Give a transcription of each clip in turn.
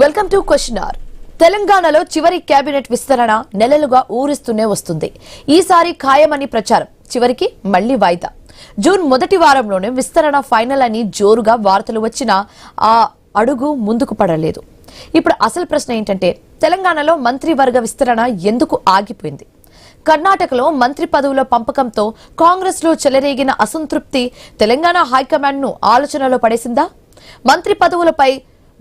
Welcome to question hour. తెలంగాణలో చివరి cabinet విస్తరణ నెలలుగా ఊరిస్తూనే వస్తుంది. ఈసారి ఖాయమని ప్రచారం, చివరికి మళ్లీ వాయిదా. జూన్ మొదటి వారంలోనే విస్తరణ ఫైనల్ అని జోరుగా వార్తలు వచ్చినా ఆ అడుగు ముందుకు పడలేదు. ఇప్పుడు అసలు ప్రశ్న ఏంటంటే, తెలంగాణలో మంత్రివర్గ విస్తరణ ఎందుకు ఆగిపోయింది? కర్ణాటకలో మంత్రి పదవుల పంపకంతో కాంగ్రెస్ లో చెలరేగిన అసంతృప్తి తెలంగాణ హైకమాండ్ ను ఆలోచనలో పడేసిందా? మంత్రి పదవులపై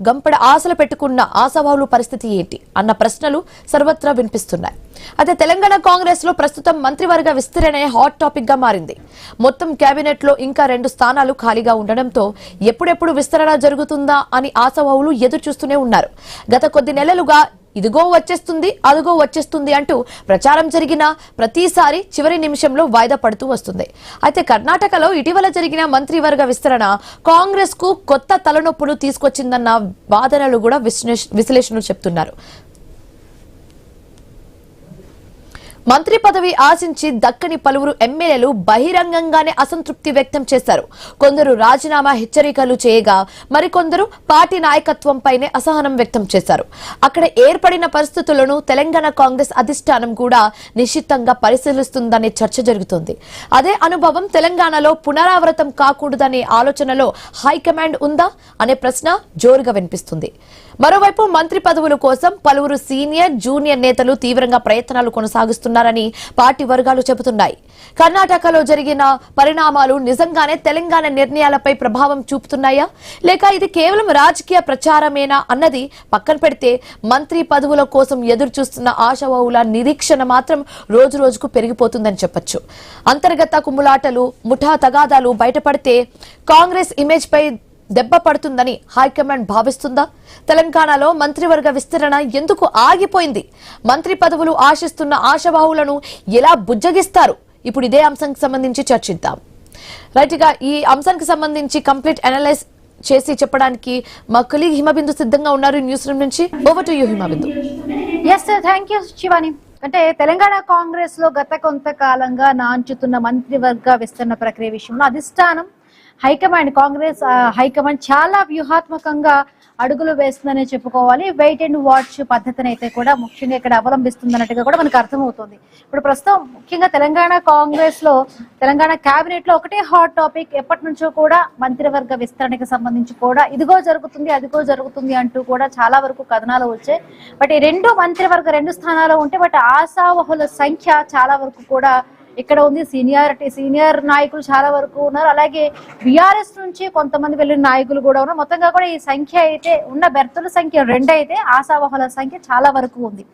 గంపడ ఆశలు పెట్టుకున్న ఆశావాహుల పరిస్థితి ఏంటి అన్న ప్రశ్నలు సర్వత్రా వినిపిస్తున్నాయి. అయితే తెలంగాణ కాంగ్రెస్ లో ప్రస్తుతం మంత్రివర్గ విస్తరణ హాట్ టాపిక్ గా మారింది. మొత్తం కేబినెట్ లో ఇంకా 2 స్థానాలు ఖాళీగా ఉండడంతో ఎప్పుడెప్పుడు విస్తరణ జరుగుతుందా అని ఆశావాహులు ఎదురు చూస్తూనే ఉన్నారు. గత కొద్ది నెలలుగా ఇదిగో వచ్చేస్తుంది, అదిగో వచ్చేస్తుంది అంటూ ప్రచారం జరిగిన ప్రతిసారి చివరి నిమిషంలో వాయిదా పడుతూ వస్తుంది. అయితే కర్ణాటకలో ఇటీవల జరిగిన మంత్రివర్గ విస్తరణ కాంగ్రెస్ కు కొత్త తలనొప్పులు తీసుకొచ్చిందన్న వాదనలు కూడా విశ్లేషణలు చెప్తున్నారు. మంత్రి పదవి ఆశించి దక్కని పలువురు ఎమ్మెల్యేలు బహిరంగంగానే అసంతృప్తి వ్యక్తం చేశారు. కొందరు రాజీనామా హెచ్చరికలు చేయగా, మరికొందరు పార్టీ నాయకత్వంపైనే అసహనం వ్యక్తం చేశారు. అక్కడ ఏర్పడిన పరిస్థితులను తెలంగాణ కాంగ్రెస్ అధిష్టానం కూడా నిశ్చితంగా పరిశీలిస్తుందనే చర్చ జరుగుతోంది. అదే అనుభవం తెలంగాణలో పునరావృతం కాకూడదనే ఆలోచనలో హైకమాండ్ ఉందా అనే ప్రశ్న జోరుగా వినిపిస్తుంది. మరోవైపు మంత్రి పదవుల కోసం పలువురు సీనియర్, జూనియర్ నేతలు తీవ్రంగా ప్రయత్నాలు కొనసాగిస్తున్నారని పార్టీ వర్గాలు చెబుతున్నాయి. కర్ణాటకలో జరిగిన పరిణామాలు నిజంగానే తెలంగాణ నిర్ణయాలపై ప్రభావం చూపుతున్నాయా, లేక ఇది కేవలం రాజకీయ ప్రచారమేనా అన్నది పక్కన పెడితే, మంత్రి పదవుల కోసం ఎదురు చూస్తున్న ఆశావాహుల నిరీక్షణ మాత్రం రోజు రోజుకు పెరిగిపోతుందని చెప్పొచ్చు. అంతర్గత కుమ్ములాటలు, ముఠా తగాదాలు బయటపడితే కాంగ్రెస్ ఇమేజ్ పై దెబ్బ పడుతుందని హైకమాండ్ భావిస్తుందా? తెలంగాణలో మంత్రివర్గ విస్తరణ ఎందుకు ఆగిపోయింది? మంత్రి పదవులు ఆశిస్తున్న ఆశావాహులను ఎలా బుజ్జగిస్తారు? ఇప్పుడు ఇదే అంశానికి సంబంధించి చర్చిద్దాం. రైట్ గా ఈ అంశానికి సంబంధించి కంప్లీట్ అనలైజ్ చేసి చెప్పడానికి మా కొలీగ్ హిమబిందు సిద్ధంగా ఉన్నారు న్యూస్ రూమ్ నుంచి. Over to you Himabindu. Yes sir, thank you Shivani. అంటే తెలంగాణ కాంగ్రెస్ లో గత కొంతకాలంగా నాంచుతున్న మంత్రివర్గ విస్తరణ ప్రక్రియ విషయంలో అధిష్టానం, హైకమాండ్, కాంగ్రెస్ హైకమాండ్ చాలా వ్యూహాత్మకంగా అడుగులు వేస్తుందనే చెప్పుకోవాలి. వెయిట్ అండ్ వాచ్ పద్ధతిని అయితే కూడా ముఖ్యంగా ఇక్కడ అవలంబిస్తుందన్నట్టుగా కూడా మనకు అర్థమవుతుంది. ఇప్పుడు ప్రస్తుతం ముఖ్యంగా తెలంగాణ కాంగ్రెస్ లో, తెలంగాణ కేబినెట్ లో ఒకటే హాట్ టాపిక్. ఎప్పటి నుంచో కూడా మంత్రివర్గ విస్తరణకి సంబంధించి కూడా ఇదిగో జరుగుతుంది, అదిగో జరుగుతుంది అంటూ కూడా చాలా వరకు కథనాలు వచ్చాయి. బట్ ఈ 2 స్థానాలు ఉంటే బట్ ఆశావహుల సంఖ్య చాలా వరకు కూడా ఇక్కడ ఉంది. సీనియర్ నాయకులు చాలా వరకు ఉన్నారు. అలాగే బీఆర్ఎస్ నుంచి కొంతమంది వెళ్ళిన నాయకులు కూడా ఉన్నారు. మొత్తంగా కూడా ఈ సంఖ్య అయితే, ఉన్న బెర్తుల సంఖ్య 2 అయితే ఆశావహుల సంఖ్య చాలా వరకు ఉంది.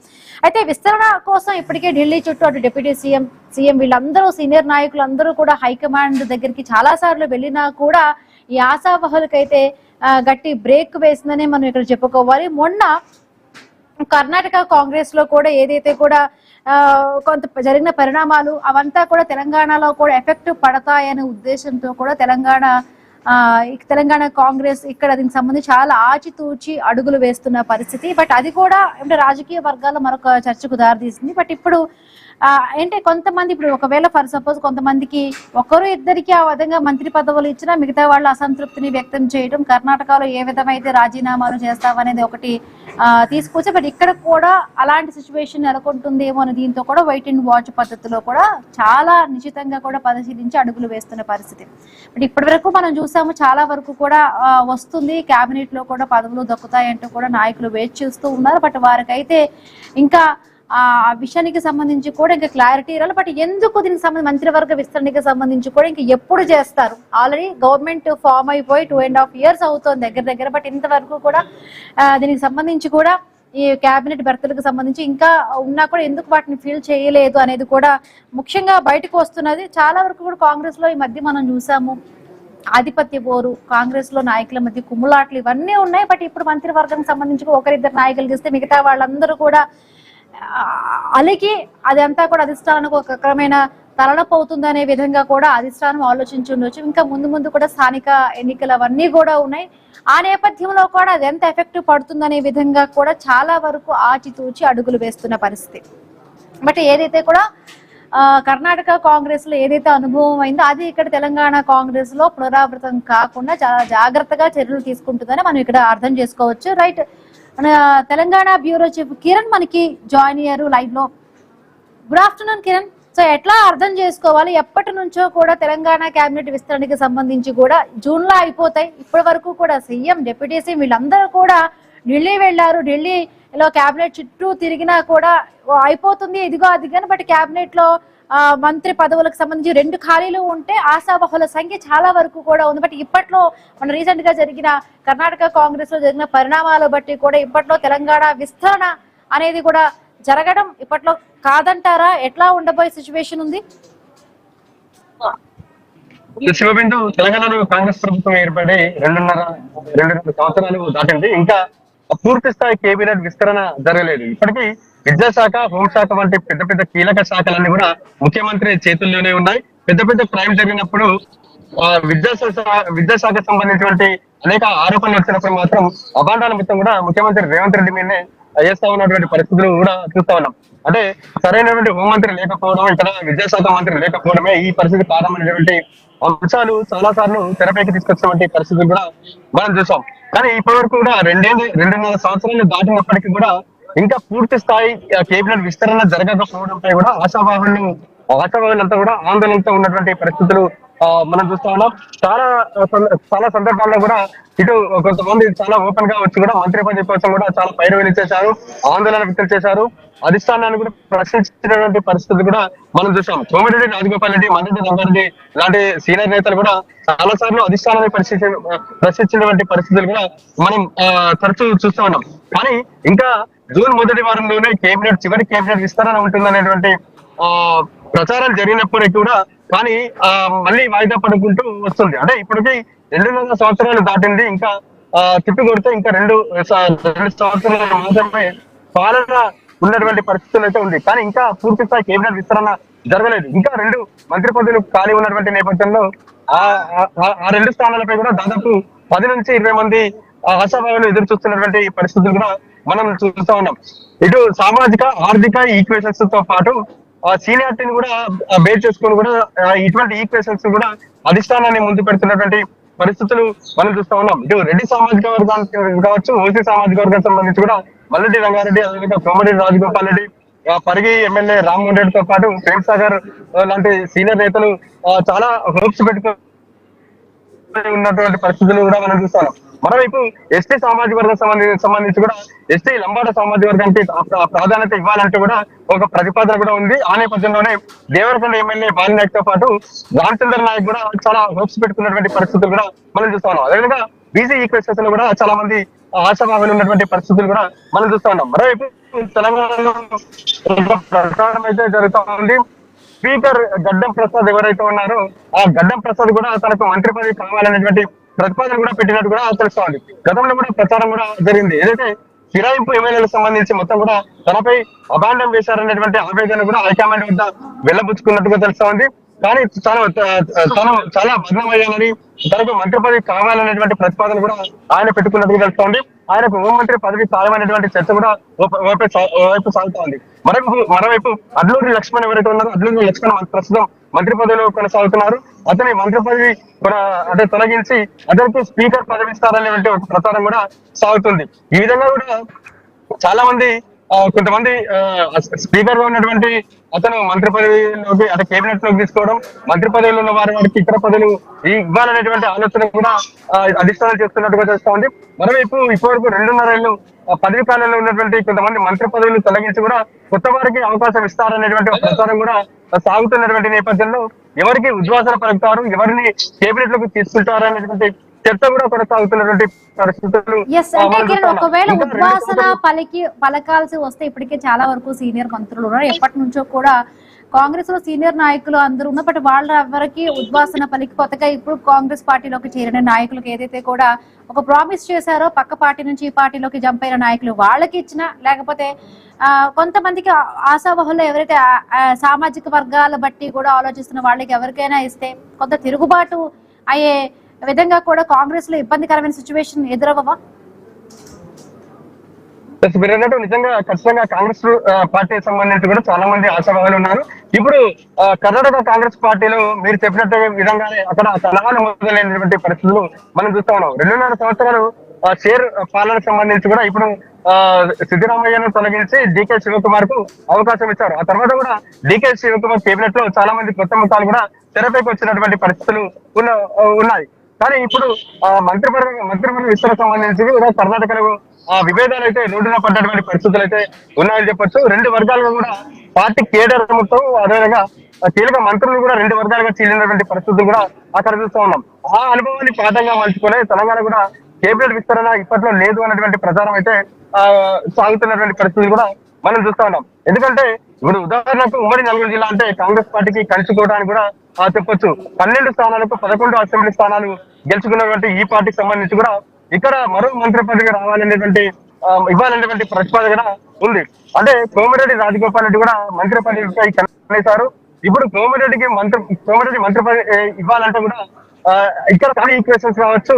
అయితే విస్తరణ కోసం ఇప్పటికే ఢిల్లీ చుట్టూ అటు డిప్యూటీ సీఎం వీళ్ళందరూ, సీనియర్ నాయకులు అందరూ కూడా హైకమాండ్ దగ్గరికి చాలా సార్లు వెళ్ళినా కూడా ఈ ఆశావహులకైతే గట్టి బ్రేక్ వేసిందనే మనం ఇక్కడ చెప్పుకోవాలి. మొన్న కర్ణాటక కాంగ్రెస్ లో కూడా ఏదైతే కూడా కొంత జరిగిన పరిణామాలు అవంతా కూడా తెలంగాణలో కూడా ఎఫెక్ట్ పడతాయనే ఉద్దేశంతో కూడా తెలంగాణ కాంగ్రెస్ ఇక్కడ దీనికి సంబంధించి చాలా ఆచితూచి అడుగులు వేస్తున్న పరిస్థితి. బట్ అది కూడా అంటే రాజకీయ వర్గాల్లో మరొక చర్చకు దారితీసింది. బట్ ఇప్పుడు అంటే కొంతమంది, ఇప్పుడు ఒకవేళ ఫర్ సపోజ్ కొంతమందికి ఒకరు ఇద్దరికి ఆ విధంగా మంత్రి పదవులు ఇచ్చినా మిగతా వాళ్ళ అసంతృప్తిని వ్యక్తం చేయడం, కర్ణాటకలో ఏ విధమైతే రాజీనామాలు చేస్తామనేది ఒకటి తీసుకొచ్చి, బట్ ఇక్కడ కూడా అలాంటి సిచ్యువేషన్ నెలకొంటుందేమో అని దీంతో కూడా వెయిట్ అండ్ వాచ్ పద్ధతిలో కూడా చాలా నిశ్చితంగా కూడా పరిశీలించి అడుగులు వేస్తున్న పరిస్థితి. బట్ ఇప్పటి వరకు మనం చూసాము, చాలా వరకు కూడా వస్తుంది, కేబినెట్ లో కూడా పదవులు దక్కుతాయంటూ కూడా నాయకులు వేచి చూస్తూ ఉన్నారు. బట్ వారికైతే ఇంకా ఆ విషయానికి సంబంధించి కూడా ఇంకా క్లారిటీ రాలి. బట్ ఎందుకు దీనికి సంబంధించి మంత్రివర్గ విస్తరణకి సంబంధించి కూడా ఇంకా ఎప్పుడు చేస్తారు? ఆల్రెడీ గవర్నమెంట్ ఫామ్ అయిపోయి 2.5 years అవుతుంది దగ్గర. బట్ ఇంతవరకు కూడా దీనికి సంబంధించి కూడా ఈ కేబినెట్ బెర్తులకు సంబంధించి ఇంకా ఉన్నా కూడా ఎందుకు వాటిని ఫిల్ చేయలేదు అనేది కూడా ముఖ్యంగా బయటకు వస్తున్నది. చాలా వరకు కూడా కాంగ్రెస్ లో ఈ మధ్య మనం చూసాము, ఆధిపత్య పోరు, కాంగ్రెస్ లో నాయకుల మధ్య కుమ్ములాట్లు ఇవన్నీ ఉన్నాయి. బట్ ఇప్పుడు మంత్రివర్గం సంబంధించి ఒకరిద్దరు నాయకులు ఇస్తే మిగతా వాళ్ళందరూ కూడా అలికి అదంతా కూడా అధిష్టానానికి ఒక రకమైన తలనొప్పి అవుతుంది అనే విధంగా కూడా అధిష్టానం ఆలోచించి ఉండొచ్చు. ఇంకా ముందు కూడా స్థానిక ఎన్నికలు అవన్నీ కూడా ఉన్నాయి. ఆ నేపథ్యంలో కూడా అది ఎంత ఎఫెక్ట్ పడుతుందనే విధంగా కూడా చాలా వరకు ఆచితూచి అడుగులు వేస్తున్న పరిస్థితి. బట్ ఏదైతే కూడా కర్ణాటక కాంగ్రెస్ లో ఏదైతే అనుభవం అయిందో అది ఇక్కడ తెలంగాణ కాంగ్రెస్ లో పునరావృతం కాకుండా చాలా జాగ్రత్తగా చర్యలు తీసుకుంటుందని మనం ఇక్కడ అర్థం చేసుకోవచ్చు. రైట్, మన తెలంగాణ బ్యూరో చీఫ్ కిరణ్ మనకి జాయిన్ అయ్యారు లైవ్ లో. Good afternoon Kiran. సో ఎట్లా అర్థం చేసుకోవాలి, ఎప్పటి నుంచో కూడా తెలంగాణ కేబినెట్ విస్తరణకి సంబంధించి కూడా జూన్ లో అయిపోతాయి, ఇప్పటి వరకు కూడా సీఎం డిప్యూటీ సీఎం వీళ్ళందరూ కూడా ఢిల్లీ వెళ్లారు, ఢిల్లీలో కేబినెట్ చుట్టూ తిరిగినా కూడా అయిపోతుంది ఇదిగో అది కానీ, బట్ కేబినెట్ లో మంత్రి పదవులకు సంబంధించి 2 ఖాళీలు ఉంటే ఆశావహుల సంఖ్య చాలా వరకు కూడా ఉంది. బట్ ఇప్పట్లో మన రీసెంట్ గా జరిగిన కర్ణాటక కాంగ్రెస్ లో జరిగిన పరిణామాలు బట్టి కూడా ఇప్పట్లో తెలంగాణ విస్తరణ అనేది కూడా జరగడం ఇప్పట్లో కాదంటారా? ఎట్లా ఉండబోయే సిచ్యువేషన్ ఉంది? శివబిందు, తెలంగాణలో కాంగ్రెస్ ప్రభుత్వం ఏర్పడి 2.5 సంవత్సరాలు దాటింది. ఇంకా పూర్తి స్థాయి కేబినెట్ విస్తరణ జరగలేదు. ఇప్పటికీ విద్యాశాఖ, హోంశాఖ వంటి పెద్ద పెద్ద కీలక శాఖలన్నీ కూడా ముఖ్యమంత్రి చేతుల్లోనే ఉన్నాయి. పెద్ద పెద్ద క్రైమ్ జరిగినప్పుడు విద్యాశాఖ సంబంధించినటువంటి అనేక ఆరోపణలు వచ్చినప్పుడు మాత్రం అభాండాల మొత్తం కూడా ముఖ్యమంత్రి రేవంత్ రెడ్డి మీదనే చేస్తా ఉన్నటువంటి పరిస్థితులు కూడా చూస్తా ఉన్నాం. అంటే సరైనటువంటి హోంమంత్రి లేకపోవడం, ఇక్కడ విద్యాశాఖ మంత్రి లేకపోవడమే ఈ పరిస్థితి కారణమైనటువంటి అంశాలు చాలా సార్లు తెరపైకి తీసుకొచ్చినటువంటి పరిస్థితులు కూడా మనం చూసాం. కానీ ఇప్పటి వరకు కూడా 2.5 సంవత్సరాలు దాటినప్పటికీ కూడా ఇంకా పూర్తి స్థాయి కేబినెట్ విస్తరణ జరగకపోవడంపై కూడా ఆశావాహులంతా కూడా ఆందోళనతో ఉన్నటువంటి పరిస్థితులు మనం చూస్తా ఉన్నాం. చాలా సందర్భాల్లో కూడా ఇటు కొంతమంది చాలా ఓపెన్ గా వచ్చి కూడా మంత్రి పదవి కోసం కూడా చాలా పైరవీలు చేశారు, ఆందోళన వ్యక్తం చేశారు, అధిష్టానాన్ని కూడా ప్రశ్నించినటువంటి పరిస్థితులు కూడా మనం చూసాం. కోమటిరెడ్డి రాజగోపాల్ రెడ్డి, మల్లెడ్డి రంగారెడ్డి లాంటి సీనియర్ నేతలు కూడా చాలా సార్లు అధిష్టానాన్ని ప్రశ్నించినటువంటి పరిస్థితులు కూడా మనం తరచూ చూస్తూ ఉన్నాం. కానీ ఇంకా జూన్ మొదటి వారంలోనే చివరి కేబినెట్ విస్తరణ ఉంటుందనేటువంటి ప్రచారాలు జరిగినప్పటికీ కూడా కానీ మళ్ళీ వాయిదా పడుకుంటూ వస్తుంది. అంటే ఇప్పటికీ 2.5 సంవత్సరాలు దాటింది. ఇంకా తిప్పి కొడితే ఇంకా 2 సంవత్సరాలు మాత్రమే పాలన ఉన్నటువంటి పరిస్థితులు అయితే ఉంది. కానీ ఇంకా పూర్తి స్థాయి కేబినెట్ విస్తరణ జరగలేదు. ఇంకా 2 మంత్రి పదవులు ఖాళీ ఉన్నటువంటి నేపథ్యంలో ఆ 2 స్థానాలపై కూడా దాదాపు 10 నుంచి 20 మంది ఆశాభావాలు ఎదురు చూస్తున్నటువంటి పరిస్థితులు కూడా మనం చూస్తూ ఉన్నాం. ఇటు సామాజిక ఆర్థిక ఈక్వేషన్స్ తో పాటు సీనియారిటీని కూడా బేర్ చేసుకొని కూడా ఇటువంటి ఈక్వేషన్స్ కూడా అధిష్టానాన్ని ముందు పెడుతున్నటువంటి పరిస్థితులు మనం చూస్తూ ఉన్నాం. ఇటు రెడ్డి సామాజిక వర్గానికి కావచ్చు, ఓసీ సామాజిక వర్గానికి సంబంధించి కూడా మల్లెడ్డి రంగారెడ్డి, అదేవిధంగా కోమటిరెడ్డి రాజగోపాల్ రెడ్డి, పరిగి ఎమ్మెల్యే రామ్మోహన్ రెడ్డితో పాటు ప్రేమ్ సాగర్ లాంటి సీనియర్ నేతలు చాలా హోప్స్ పెట్టుకుని ఉన్నటువంటి పరిస్థితులు కూడా మనం చూస్తున్నాం. మరోవైపు ఎస్టీ సామాజిక వర్గం సంబంధించి కూడా ఎస్టీ లంబాడ సామాజిక వర్గానికి ప్రాధాన్యత ఇవ్వాలంటూ కూడా ఒక ప్రతిపాదన కూడా ఉంది. ఆ నేపథ్యంలోనే దేవరకొండ ఎమ్మెల్యే బాలినాయక్ తో పాటు రామచంద్ర నాయక్ కూడా చాలా హోప్స్ పెట్టుకున్నటువంటి పరిస్థితులు కూడా మనం చూస్తా ఉన్నాం. అదేవిధంగా బీసీ ఈక్వేషన్స్ లో కూడా చాలా మంది ఆశాభావాలు ఉన్నటువంటి పరిస్థితులు కూడా మనం చూస్తా ఉన్నాం. మరోవైపు తెలంగాణలో ప్రచారం అయితే జరుగుతూ ఉంది. స్పీకర్ గడ్డం ప్రసాద్ ఎవరైతే ఉన్నారో ఆ గడ్డం ప్రసాద్ కూడా తనకు మంత్రి పదవి కావాలనేటువంటి ప్రతిపాదన కూడా పెట్టినట్టు కూడా తెలుస్తా ఉంది. గతంలో కూడా ప్రచారం కూడా జరిగింది. ఏదైతే ఫిరాయింపు ఎమ్మెల్యేలకు సంబంధించి మొత్తం కూడా తనపై అభాండం వేశారనేటువంటి ఆవేదన కూడా హైకమాండ్ వద్ద వెళ్ళబుచ్చుకున్నట్టుగా తెలుస్తా ఉంది. కానీ తను చాలా బదనమయ్యానని, తనకు మంత్రి పదవి కావాలనేటువంటి ప్రతిపాదన కూడా ఆయన పెట్టుకున్నట్టుగా తెలుస్తా ఉంది. ఆయనకు హోంమంత్రి పదవి ఖాయమైనటువంటి చర్చ కూడా వైపు సాగుతా ఉంది. మరోవైపు అడ్లూరి లక్ష్మణ్ ఎవరైతే ఉన్నారో అడ్లూరి లక్ష్మణ్ ప్రస్తుతం మంత్రి పదవిలో కొనసాగుతున్నారు. అతని మంత్రి పదవి అంటే తొలగించి అతనికి స్పీకర్ పదవి ఇస్తారనేటువంటి ఒక ప్రచారం కూడా సాగుతుంది. ఈ విధంగా కూడా చాలా మంది కొంతమంది స్పీకర్ గా ఉన్నటువంటి అతను మంత్రి పదవిలోకి అంటే కేబినెట్ లోకి తీసుకోవడం, మంత్రి పదవిలో ఉన్న వారికి ఇతర పదవులు ఇవ్వాలనేటువంటి ఆలోచన కూడా అధిష్టానం చేస్తున్నట్టుగా తెలుస్తా ఉంది. మరోవైపు ఇప్పటివరకు 2.5 ఏళ్ళు పదవి కాలంలో ఉన్నటువంటి కొంతమంది మంత్రి పదవులు తొలగించి కూడా కొత్త వారికి అవకాశం ఇస్తారనేటువంటి ప్రచారం కూడా సాగుతున్నటువంటి నేపథ్యంలో ఎవరికి ఉద్వాసన పలుకుతారు, ఎవరిని కేబినెట్ లోకి తీసుకుంటారు అనేటువంటి చర్చ కూడా కొనసాగుతున్నటువంటి పరిస్థితులు. ఒకవేళ ఉద్వాసన పలకాల్సి వస్తే ఇప్పటికే చాలా వరకు సీనియర్ మంత్రులు ఉన్నారు, ఎప్పటి నుంచో కూడా కాంగ్రెస్ లో సీనియర్ నాయకులు అందరూ ఉన్నారు. బట్ వాళ్ళ ఎవరికి ఉద్వాసన పలికి కొత్తగా ఇప్పుడు కాంగ్రెస్ పార్టీలోకి చేరిన నాయకులకు ఏదైతే కూడా ఒక ప్రామిస్ చేశారో పక్క పార్టీ నుంచి ఈ పార్టీలోకి జంప్ అయిన నాయకులు వాళ్ళకి ఇచ్చినా, లేకపోతే కొంతమందికి ఆశావహుల్లో ఎవరైతే సామాజిక వర్గాల బట్టి కూడా ఆలోచిస్తున్న వాళ్ళకి ఎవరికైనా ఇస్తే కొంత తిరుగుబాటు అయ్యే విధంగా కూడా కాంగ్రెస్ లో ఇబ్బందికరమైన సిచ్యువేషన్ ఎదురవ్వవా? మీరు అన్నట్టు నిజంగా ఖచ్చితంగా కాంగ్రెస్ పార్టీకి సంబంధించి కూడా చాలా మంది ఆశాభావాలు ఉన్నారు. ఇప్పుడు కర్ణాటక కాంగ్రెస్ పార్టీలో మీరు చెప్పినట్టు విధంగానే అక్కడ కలహాలు మొదలైనటువంటి పరిస్థితులు మనం చూస్తా ఉన్నాం. 2.5 సంవత్సరాలు షేర్ పాలనకు సంబంధించి కూడా ఇప్పుడు సిద్ధరామయ్యను తొలగించి డికే శివకుమార్ కు అవకాశం ఇచ్చారు. ఆ తర్వాత కూడా డికే శివకుమార్ కేబినెట్ లో చాలా మంది కొత్త ముఖాలు కూడా తెరపైకి వచ్చినటువంటి పరిస్థితులు ఉన్నాయి. కానీ ఇప్పుడు మంత్రివర్గ విస్తరణ సంబంధించి కూడా కర్ణాటకలో విభేదాలు అయితే రోడ్డున పడ్డటువంటి పరిస్థితులు అయితే ఉన్నాయని చెప్పొచ్చు. రెండు వర్గాలుగా కూడా పార్టీ కేడర్ మొత్తం అదేవిధంగా కీలక మంత్రులు కూడా రెండు వర్గాలుగా చీలినటువంటి పరిస్థితులు కూడా అక్కడ చూస్తూ ఉన్నాం. ఆ అనుభవాన్ని పాఠంగా మలుచుకునే తెలంగాణ కూడా కేబినెట్ విస్తరణ ఇప్పట్లో లేదు అన్నటువంటి ప్రచారం అయితే సాగుతున్నటువంటి పరిస్థితులు కూడా మనం చూస్తా ఉన్నాం. ఎందుకంటే ఇప్పుడు ఉదాహరణకు ఉమ్మడి నల్గొండ జిల్లా అంటే కాంగ్రెస్ పార్టీకి కంచుకోవడానికి కూడా చెప్పొచ్చు. 12 స్థానాలకు 11 అసెంబ్లీ స్థానాలు గెలుచుకున్నటువంటి ఈ పార్టీకి సంబంధించి కూడా ఇక్కడ మరో మంత్రి పదవి ఇవ్వాలనేటువంటి ప్రతిపాదన ఉంది. అంటే కోమటిరెడ్డి రాజగోపాల్ రెడ్డి కూడా మంత్రి పదవిపై కన్నేశారు. ఇప్పుడు కోమటిరెడ్డి మంత్రి పదవి ఇవ్వాలంటే కూడా ఇక్కడ కానీ ఈక్వేషన్స్ కావచ్చు,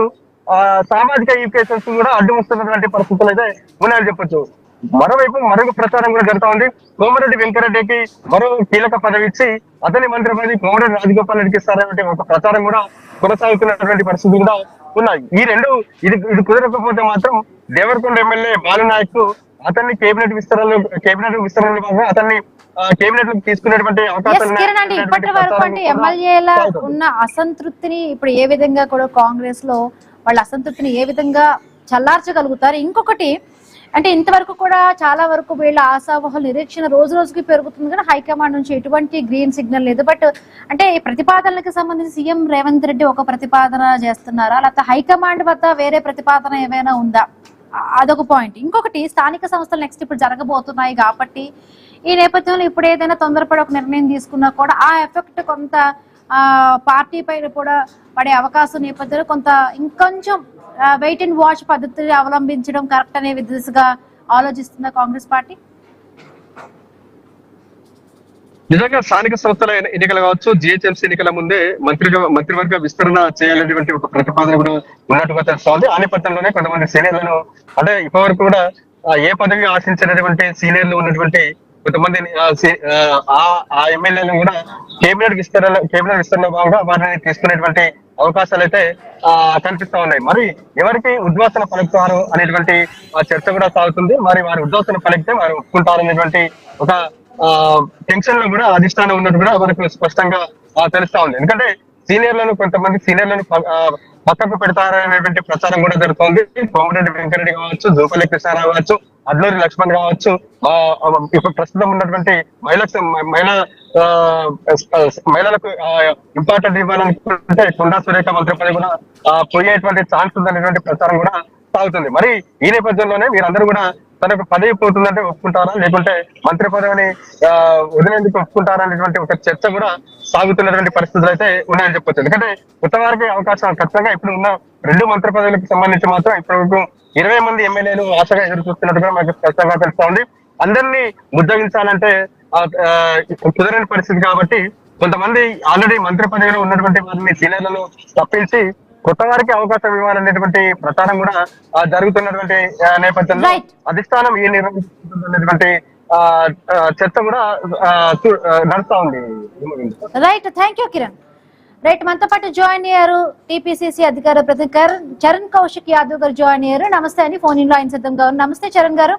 సామాజిక ఈక్వేషన్స్ కూడా అడ్డు వస్తున్నటువంటి పరిస్థితులు అయితే ఉన్నాయని చెప్పొచ్చు. మరోవైపు మరొక ప్రచారం కూడా జరుగుతా ఉంది. కోమటిరెడ్డి వెంకరెడ్డికి మరో కీలక పదవి ఇచ్చి అతని మంత్రి పదవి కోమటిరెడ్డి రాజగోపాల్ రెడ్డికి ఇస్తారనే ఒక ప్రచారం కూడా కొనసాగుతున్నటువంటి పరిస్థితులు కూడా ఉన్నాయి. ఈ రెండు ఇది కుదరకపోతే మాత్రం దేవరకొండ ఎమ్మెల్యే బాలునాయక్ అతన్ని కేబినెట్ విస్తరణ భాగంగా అతన్ని కేబినెట్ లో తీసుకునేటువంటి అవకాశాలు ఇప్పటి వరకు అంటే ఎమ్మెల్యేల ఉన్న అసంతృప్తిని ఇప్పుడు ఏ విధంగా కూడా కాంగ్రెస్ లో వాళ్ళ అసంతృప్తిని ఏ విధంగా చల్లార్చగలుగుతారు? ఇంకొకటి అంటే ఇంతవరకు కూడా చాలా వరకు వీళ్ళ ఆశావహుల నిరీక్షణ రోజు రోజుకి పెరుగుతుంది, కానీ హైకమాండ్ నుంచి ఎటువంటి గ్రీన్ సిగ్నల్ లేదు. బట్ అంటే ఈ ప్రతిపాదనలకు సంబంధించి సీఎం రేవంత్ రెడ్డి ఒక ప్రతిపాదన చేస్తున్నారా, లేకపోతే హైకమాండ్ వద్ద వేరే ప్రతిపాదన ఏమైనా ఉందా? అదొక పాయింట్. ఇంకొకటి స్థానిక సంస్థలు నెక్స్ట్ ఇప్పుడు జరగబోతున్నాయి కాబట్టి ఈ నేపథ్యంలో ఇప్పుడు ఏదైనా తొందరపడి ఒక నిర్ణయం తీసుకున్నా కూడా ఆ ఎఫెక్ట్ కొంత పార్టీ పైన కూడా పడే అవకాశం నేపథ్యంలో కొంత ఇంకొంచెం వెయిట్ అండ్ వాచ్ పద్ధతిని అవలంబించడం కరెక్ట్ అనే దిశగా ఆలోచిస్తున్న కాంగ్రెస్ పార్టీ. నిజంగా స్థానిక సంస్థల ఎన్నికలు కావచ్చు, జిహెచ్ఎంసీ ఎన్నికల ముందే మంత్రివర్గ విస్తరణ చేయాలనేటువంటి ఒక ప్రతిపాదన కూడా ఉన్నట్టుగా తెలుస్తోంది. ఆ నేపథ్యంలోనే కొంతమంది సీనియర్లను అంటే ఇప్పటివరకు కూడా ఏ పదవి ఆశించినటువంటి సీనియర్లు ఉన్నటువంటి కొంతమంది ఆ ఎమ్మెల్యేలను కూడా కేబినెట్ విస్తరణ భాగంగా వారిని తీసుకునేటువంటి అవకాశాలు అయితే కనిపిస్తా ఉన్నాయి. మరి ఎవరికి ఉద్వాసన పలుకుతారు అనేటువంటి చర్చ కూడా సాగుతుంది. మరి వారి ఉద్వాసన పలికితే వారు ఒప్పుకుంటారు అనేటువంటి ఒక టెన్షన్ లో కూడా అధిష్టానం ఉన్నట్టు కూడా మనకు స్పష్టంగా తెలుస్తా ఉంది. ఎందుకంటే కొంతమంది సీనియర్లను పక్కకు పెడతారనేటువంటి ప్రచారం కూడా జరుగుతోంది. కోమటిరెడ్డి వెంకరెడ్డి కావచ్చు, జూపల్లి కృష్ణారావు కావచ్చు, అడ్లూరి లక్ష్మణ్ కావచ్చు, ఇప్పుడు ప్రస్తుతం ఉన్నటువంటి మహిళలకు ఇంపార్టెంట్ ఇవ్వాలనుకుంటే కొండా సురేఖ మంత్రి పదవి కూడా పోయేటువంటి ఛాన్స్ ఉందనేటువంటి ప్రచారం కూడా సాగుతుంది. మరి ఈ నేపథ్యంలోనే మీరందరూ కూడా తనకు పదవి పోతుందంటే ఒప్పుకుంటారా, లేకుంటే మంత్రి పదవిని వదిలేందుకు ఒప్పుకుంటారా అనేటువంటి ఒక చర్చ కూడా సాగుతున్నటువంటి పరిస్థితులు అయితే ఉన్నాయని చెప్పొచ్చు. ఎందుకంటే కొత్త వారికి అవకాశం ఖచ్చితంగా ఇప్పుడు ఉన్న 2 మంత్రి పదవులకు సంబంధించి మాత్రం ఇప్పటివరకు 20 మంది ఎమ్మెల్యేలు ఆశగా ఎదురు చూస్తున్నట్టుగా మనకు స్పష్టంగా తెలుస్తా ఉంది. అందరినీ ముద్దగించాలంటే కుదరని పరిస్థితి కాబట్టి కొంతమంది ఆల్రెడీ మంత్రి పదవిలో ఉన్నటువంటి వారిని సీనియర్లను తప్పించి కొత్త వారికి అవకాశం ఇవ్వాలనేటువంటి ప్రచారం కూడా జరుగుతున్నటువంటి నేపథ్యంలో అధిష్టానం ఈ నిర్వహిస్తున్నటువంటి చర్చ కూడా నడుస్తా ఉంది. Right, thank you Kiran. Right, మనతో పాటు జాయిన్ అయ్యారు టీపీసీసీ అధికార ప్రతినిధి చరణ్ కౌశిక్ యాదవ్ గారు జాయిన్ అయ్యారు. నమస్తే అని ఫోన్ ఇన్ లో ఆయన సిద్ధంగా ఉన్నారు. నమస్తే చరణ్ గారు.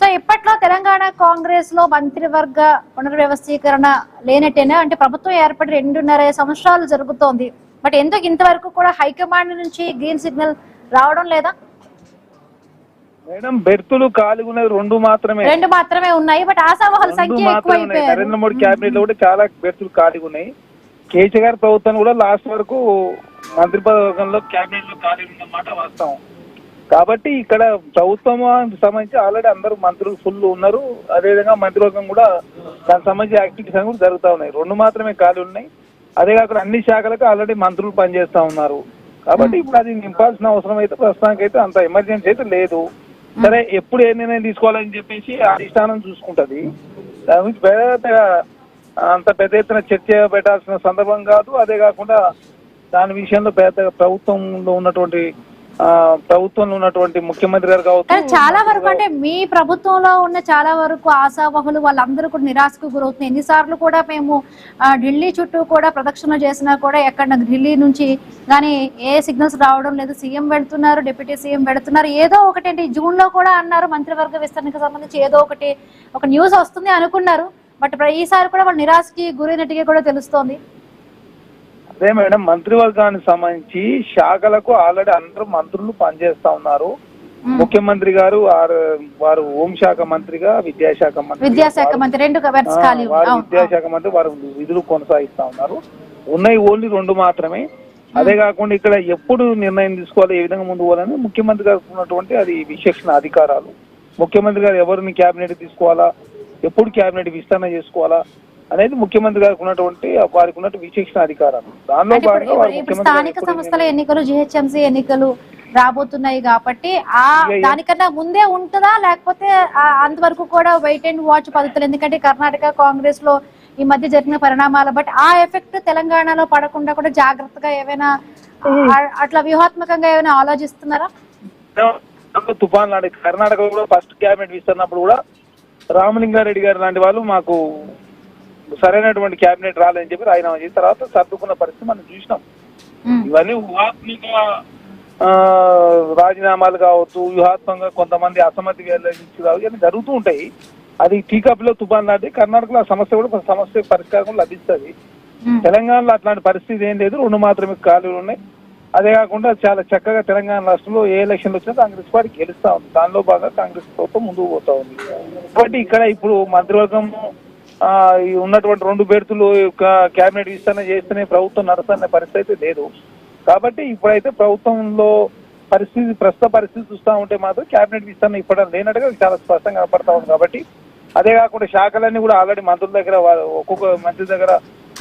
సో ఇప్పట్లో తెలంగాణ కాంగ్రెస్ లో మంత్రివర్గ పునర్వ్యవస్థీకరణ లేనట్టేనా? అంటే ప్రభుత్వం ఏర్పడి 2.5 సంవత్సరాలు జరుగుతోంది, బట్ ఎందుకు ఇంతవరకు కూడా హైకమాండ్ నుంచి గ్రీన్ సిగ్నల్ రావడం లేదా? మేడం, బెర్తులు ఖాళీగా ఉన్నాయి, 2 మాత్రమే ఉన్నాయి. బట్ ఆశావహుల సంఖ్య ఎక్కువైపోయారు. నరేంద్ర మోడీ క్యాబినెట్ లో కూడా చాలా బెర్తులు ఖాళీగా ఉన్నాయి. కేసీఆర్ ప్రభుత్వం కూడా లాస్ట్ వరకు మంత్రివర్గంలో క్యాబినెట్ లో ఖాళీ ఉన్నమాట వాస్తవం. కాబట్టి ఇక్కడ ప్రభుత్వం సంబంధించి ఆల్రెడీ అందరూ మంత్రులు ఫుల్ ఉన్నారు. అదేవిధంగా మంత్రివర్గం కూడా దానికి సంబంధించి యాక్టివిటీస్ కూడా జరుగుతూ ఉన్నాయి. 2 మాత్రమే ఖాళీ ఉన్నాయి. అదే కాకుండా అన్ని శాఖలకు ఆల్రెడీ మంత్రులు పనిచేస్తా ఉన్నారు. కాబట్టి ఇప్పుడు అది నింపాల్సిన అవసరం అయితే ప్రస్తుతానికి అయితే అంత ఎమర్జెన్సీ అయితే లేదు. సరే, ఎప్పుడు ఏ నిర్ణయం తీసుకోవాలని చెప్పేసి అధిష్టానం చూసుకుంటది. దాని గురించి అంత పెద్ద ఎత్తున చర్చ పెట్టాల్సిన సందర్భం కాదు. అదే కాకుండా దాని విషయంలో పెద్ద ప్రభుత్వంలో ఉన్నటువంటి ప్రభుత్వంలో ఉన్నటువంటి ముఖ్యమంత్రి గారు కావచ్చు. చాలా వరకు అంటే మీ ప్రభుత్వంలో ఉన్న చాలా వరకు ఆశావహులు వాళ్ళందరూ కూడా నిరాశకు గురవుతున్నారు. ఎన్నిసార్లు కూడా మేము ఢిల్లీ చుట్టూ కూడా ప్రదక్షిణ చేసినా కూడా ఎక్కడ ఢిల్లీ నుంచి కానీ ఏ సిగ్నల్స్ రావడం లేదు. సీఎం వెళ్తున్నారు, డిప్యూటీ సీఎం వెళ్తున్నారు, ఏదో ఒకటి అంటే జూన్ లో కూడా అన్నారు మంత్రివర్గ విస్తరణకు సంబంధించి ఏదో ఒకటి ఒక న్యూస్ వస్తుంది అనుకున్నారు. బట్ ఈసారి కూడా వాళ్ళు నిరాశకి గురైనట్టుగా కూడా తెలుస్తోంది. అదే మేడం, మంత్రివర్గానికి సంబంధించి శాఖలకు ఆల్రెడీ అందరూ మంత్రులు పనిచేస్తా ఉన్నారు. ముఖ్యమంత్రి గారు వారు హోంశాఖ మంత్రిగా, విద్యాశాఖ మంత్రి రెండు విద్యాశాఖ మంత్రి వారు విధులు కొనసాగిస్తా ఉన్నారు. ఉన్నాయి ఓన్లీ 2 మాత్రమే. అదే కాకుండా ఇక్కడ ఎప్పుడు నిర్ణయం తీసుకోవాలి, ఏ విధంగా ముందు పోవాలని ముఖ్యమంత్రి గారు ఉన్నటువంటి అది విచక్షణ అధికారాలు. ముఖ్యమంత్రి గారు ఎవరిని క్యాబినెట్ తీసుకోవాలా, ఎప్పుడు క్యాబినెట్ విస్తరణ చేసుకోవాలా అనేది ముఖ్యమంత్రి గారికి ఉన్నటువంటి వారికి ఉన్నటువంటి విచక్షణ అధికారాలు. దానిలో భాగంగా స్థానిక సంస్థల ఎన్నికలు, జిహెచ్ఎంసీ ఎన్నికలు రాబోతున్నాయి కాబట్టి దానికన్నా ముందే ఉంటుందా లేకపోతే అంతవరకు కూడా వెయిట్ అండ్ వాచ్ పద్ధతులు? ఎందుకంటే కర్ణాటక కాంగ్రెస్ లో ఈ మధ్య జరిగిన పరిణామాలు బట్ ఆ ఎఫెక్ట్ తెలంగాణలో పడకుండా కూడా జాగ్రత్తగా ఏమైనా అట్లా వ్యూహాత్మకంగా ఏమైనా ఆలోచిస్తున్నారా? తుఫాన్ లాంటి కర్ణాటకలో కూడా ఫస్ట్ క్యాబినెట్ విస్తరినప్పుడు కూడా రామలింగారెడ్డి గారు లాంటి వాళ్ళు మాకు సరైనటువంటి క్యాబినెట్ రాలేదని చెప్పి రాజీనామా చేసిన తర్వాత సర్దుకున్న పరిస్థితి మనం చూసినాం. ఇవన్నీ వ్యూహాత్మక రాజీనామాలు కావచ్చు, వ్యూహాత్మకంగా కొంతమంది అసమ్మతి వెల్లడించి కావచ్చు జరుగుతూ ఉంటాయి. అది టీకాపులో తుఫాన్ లాంటి కర్ణాటకలో ఆ సమస్య కూడా సమస్య పరిష్కారం లభిస్తుంది. తెలంగాణలో అట్లాంటి పరిస్థితి ఏం లేదు, 2 మాత్రమే ఖాళీలు ఉన్నాయి. అదే కాకుండా చాలా చక్కగా తెలంగాణ రాష్ట్రంలో ఏ ఎలక్షన్లు వచ్చినా కాంగ్రెస్ పార్టీ గెలుస్తా ఉంది. దానిలో బాగా కాంగ్రెస్ ప్రభుత్వం ముందుకు పోతా ఉంది. కాబట్టి ఇక్కడ ఇప్పుడు మంత్రివర్గం ఉన్నటువంటి 2 బెర్తులు క్యాబినెట్ విస్తరణ చేస్తేనే ప్రభుత్వం నడుస్తున్న పరిస్థితి లేదు. కాబట్టి ఇప్పుడైతే ప్రభుత్వంలో ప్రస్తుత పరిస్థితి చూస్తూ ఉంటే మాత్రం క్యాబినెట్ విస్తరణ ఇప్పడం లేనట్టుగా చాలా స్పష్టంగా కనపడతా ఉంది. కాబట్టి అదే కాకుండా శాఖలన్నీ కూడా ఆల్రెడీ మంత్రుల దగ్గర ఒక్కొక్క మంత్రి దగ్గర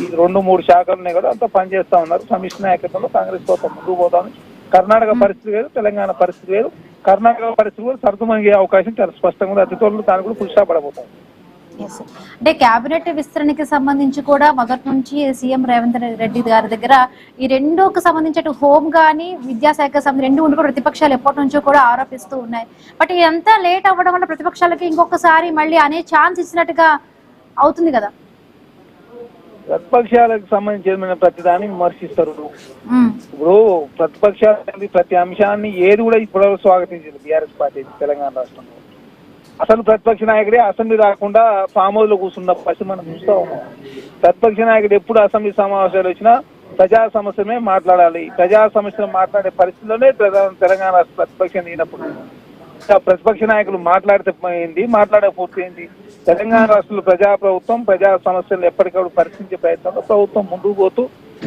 ఈ 2-3 శాఖలు ఉన్నాయి కూడా అంతా పనిచేస్తా ఉన్నారు. సమిష్టి నాయకత్వంలో కాంగ్రెస్ ప్రభుత్వం ముందుకు పోతా ఉంది. కర్ణాటక పరిస్థితి వేరు, తెలంగాణ పరిస్థితి వేరు. కర్ణాటక పరిస్థితి కూడా సర్దుమణిగే అవకాశం చాలా స్పష్టంగా ఉంది. అతి త్వరలో దాన్ని కూడా పురుషాపడబోతాం. అంటే కేబినెట్ విస్తరణకి సంబంధించి కూడా మొదటి నుంచి సీఎం రేవంత్ రెడ్డి గారి దగ్గర ఈ 2కు సంబంధించి హోమ్ గానీ విద్యాశాఖ సంబంధించి 2 ఉండి కూడా ప్రతిపక్షాలు ఎప్పటి నుంచో కూడా ఆరోపిస్తూ ఉన్నాయి. బట్ ఇదంతా లేట్ అవ్వడం వల్ల ప్రతిపక్షాలకి ఇంకొకసారి మళ్ళీ అనే ఛాన్స్ ఇచ్చినట్టుగా అవుతుంది కదా. ప్రతిపక్షాలకు సంబంధించి ప్రతిదాన్ని విమర్శిస్తారు. ఇప్పుడు ప్రతిపక్షాలు ప్రతి అంశాన్ని ఏది కూడా ఇప్పుడు స్వాగతించింది బీఆర్ఎస్ పార్టీ తెలంగాణ రాష్ట్రంలో. అసలు ప్రతిపక్ష నాయకుడే అసెంబ్లీ రాకుండా ఫామ్ హౌస్ లో కూర్చున్న పరిస్థితి మనం చూస్తా ఉన్నాం. ప్రతిపక్ష నాయకుడు ఎప్పుడు అసెంబ్లీ సమావేశాలు వచ్చినా ప్రజా సమస్యలమే మాట్లాడాలి. ప్రజా సమస్యలు మాట్లాడే పరిస్థితిలోనే తెలంగాణ రాష్ట్ర ప్రతిపక్షం లేనప్పుడు ప్రతిపక్ష నాయకులు మాట్లాడితే ఏంది, మాట్లాడకపోతే ఏంటి? తెలంగాణ రాష్ట్రంలో ప్రజా ప్రభుత్వం ప్రజా సమస్యలు ఎప్పటికప్పుడు పరిశీలించే ప్రయత్నంలో ప్రభుత్వం ముందుకు పోతూ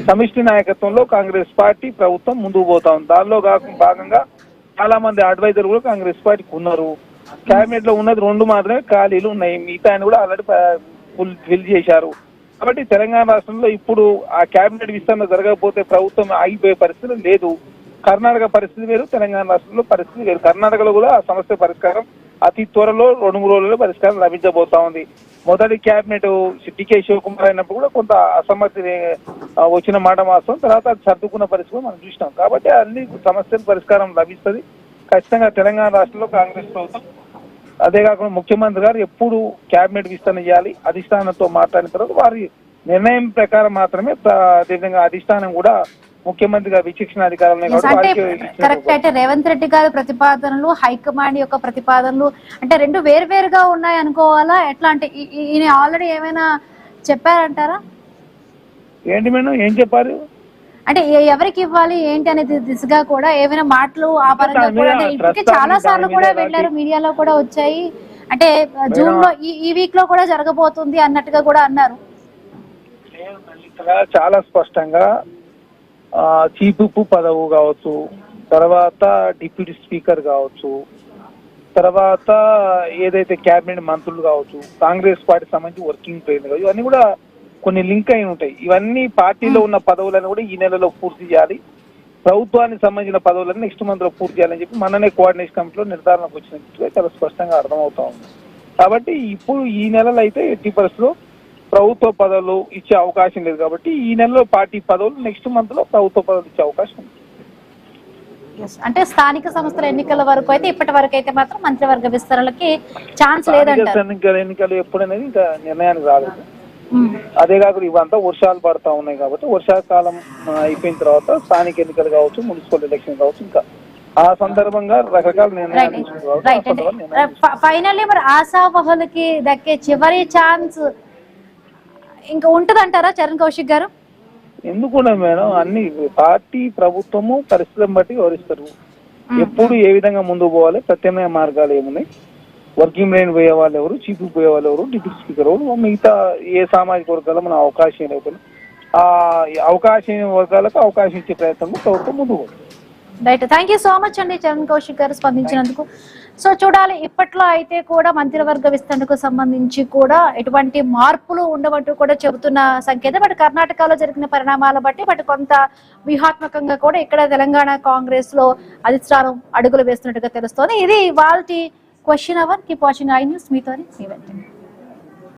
సమిష్టి నాయకత్వంలో కాంగ్రెస్ పార్టీ ప్రభుత్వం ముందుకు పోతా ఉంది. దానిలో భాగంగా చాలా మంది అడ్వైజర్ కూడా కాంగ్రెస్ పార్టీకి ఉన్నారు. క్యాబినెట్ లో ఉన్నది 2 మాత్రమే ఖాళీలు ఉన్నాయి. మిగతా కూడా ఆల్రెడీ ఫిల్ చేశారు. కాబట్టి తెలంగాణ రాష్ట్రంలో ఇప్పుడు ఆ క్యాబినెట్ విస్తరణ జరగకపోతే ప్రభుత్వం ఆగిపోయే పరిస్థితి లేదు. కర్ణాటక పరిస్థితి వేరు, తెలంగాణ రాష్ట్రంలో పరిస్థితి వేరు. కర్ణాటకలో కూడా ఆ సమస్య పరిష్కారం అతి త్వరలో 2-3 రోజుల్లో పరిష్కారం లభించబోతా ఉంది. మొదటి క్యాబినెట్ డికే శివకుమార్ అయినప్పుడు కూడా కొంత అసమ్మతి వచ్చిన మాట వాస్తవం. తర్వాత అది సర్దుకున్న పరిస్థితి మనం చూసినాం. కాబట్టి అన్ని సమస్యల పరిష్కారం లభిస్తుంది ఖచ్చితంగా తెలంగాణ రాష్ట్రంలో కాంగ్రెస్ ప్రభుత్వం. అదే కాకుండా ముఖ్యమంత్రి గారు ఎప్పుడు క్యాబినెట్ విస్తరణ చేయాలి, అధిష్టానంతో మాట్లాడిన తర్వాత వారి నిర్ణయం ప్రకారం మాత్రమే అదేవిధంగా అధిష్టానం కూడా ముఖ్యమంత్రి గారు విచక్షణ అధికారులు కరెక్ట్. అయితే రేవంత్ రెడ్డి గారి ప్రతిపాదనలు, హైకమాండ్ యొక్క ప్రతిపాదనలు అంటే 2 వేరువేరుగా ఉన్నాయి అనుకోవాలా ఎట్లా? అంటే ఈయన ఆల్రెడీ ఏమైనా చెప్పారంటారా? ఏంటి మేడం, ఏం చెప్పారు అంటే ఎవరికి ఇవ్వాలి ఏంటి అనేది దిశగా కూడా ఏమైనా మాటలు ఆ పరంగా కూడా ఇప్పటికే చాలా సార్లు కూడా వెళ్ళారు, మీడియాలో కూడా వచ్చాయి. అంటే జూన్ లో ఈ వీక్ లో కూడా జరగబోతుంది అన్నట్టుగా కూడా అన్నారు. చాలా స్పష్టంగా చీఫ్ విప్ పదవి కావచ్చు, తర్వాత డిప్యూటీ స్పీకర్ కావచ్చు, తర్వాత ఏదైతే క్యాబినెట్ మంత్రులు కావచ్చు, కాంగ్రెస్ పార్టీ సంబంధించి వర్కింగ్ ప్రెసిడెంట్ కావచ్చు, ఇవన్నీ కూడా కొన్ని లింక్ అయి ఉంటాయి. ఇవన్నీ పార్టీలో ఉన్న పదవులను కూడా ఈ నెలలో పూర్తి చేయాలి. ప్రభుత్వానికి సంబంధించిన పదవులను నెక్స్ట్ మంత్ లో పూర్తి చేయాలని చెప్పి మననే కోఆర్డినేషన్ కమిటీలో నిర్ధారణకు వచ్చినట్టుగా చాలా స్పష్టంగా అర్థమవుతా ఉంది. కాబట్టి ఇప్పుడు ఈ నెలలో అయితే ఎట్టి పరిస్థితుల్లో ప్రభుత్వ పదవులు ఇచ్చే అవకాశం లేదు. కాబట్టి ఈ నెలలో పార్టీ పదవులు, నెక్స్ట్ మంత్ లో ప్రభుత్వ పదవులు ఇచ్చే అవకాశం ఉంది. Yes. అంటే స్థానిక సంస్థల ఎన్నికల వరకు అయితే ఇప్పటి వరకు అయితే మాత్రం మంత్రివర్గ విస్తరణలకి ఛాన్స్ లేదంటారు. ఎన్నికలు ఎప్పుడనేది ఇంకా నిర్ణయానికి రాలేదు. మ్మ్. అదే కాకుండా ఇవంతా వర్షాలు పడతా ఉన్నాయి కాబట్టి వర్షాకాలం అయిపోయిన తర్వాత స్థానిక ఎన్నికలు కావచ్చు, మున్సిపల్ ఎలక్షన్ కావచ్చు, ఇంకా ఆ సందర్భంగా రకరకాల నిర్ణయాలు తీసుకుంటారు. రైట్ అండి. ఫైనల్లీ మరి ఆశావహులకి దక్కే చివరి ఛాన్స్ ఇంకా ఉంటదంటారా చరణ్ కౌశిక్ గారు? ఎందుకుండా మేడం, అన్ని పార్టీ ప్రభుత్వము పరిస్థితులను బట్టి వివరిస్తారు. ఎప్పుడు ఏ విధంగా ముందుకు పోవాలి, ప్రత్యామ్నాయ మార్గాలు ఏమున్నాయి, వర్కింగ్ లైన్ పోయే వాళ్ళు ఎవరు, చీఫ్ పోయే వాళ్ళు ఎవరు, డిప్యూటీ స్పీకర్ ఎవరు, మిగతా ఏ సామాజిక వర్గాల్లో మన అవకాశం లేకపోతే ఆ అవకాశం వర్గాలకు అవకాశం ఇచ్చే ప్రయత్నంలో ప్రభుత్వం ముందుకు పోతుంది. Right, thank you so much అండి చరణ్ కౌశిక్ గారు స్పందించినందుకు. సో చూడాలి, ఇప్పట్లో అయితే కూడా మంత్రివర్గ విస్తరణకు సంబంధించి కూడా ఎటువంటి మార్పులు ఉండవంటూ కూడా చెబుతున్న సంకేతం. బట్ కర్ణాటకలో జరిగిన పరిణామాల బట్టి బట్ కొంత వ్యూహాత్మకంగా కూడా ఇక్కడ తెలంగాణ కాంగ్రెస్ లో అధిష్టానం అడుగులు వేస్తున్నట్టుగా తెలుస్తోంది. ఇది ఇవాల్టి question hour. Keep watching iNews. మీతోని మీ వెంటనే.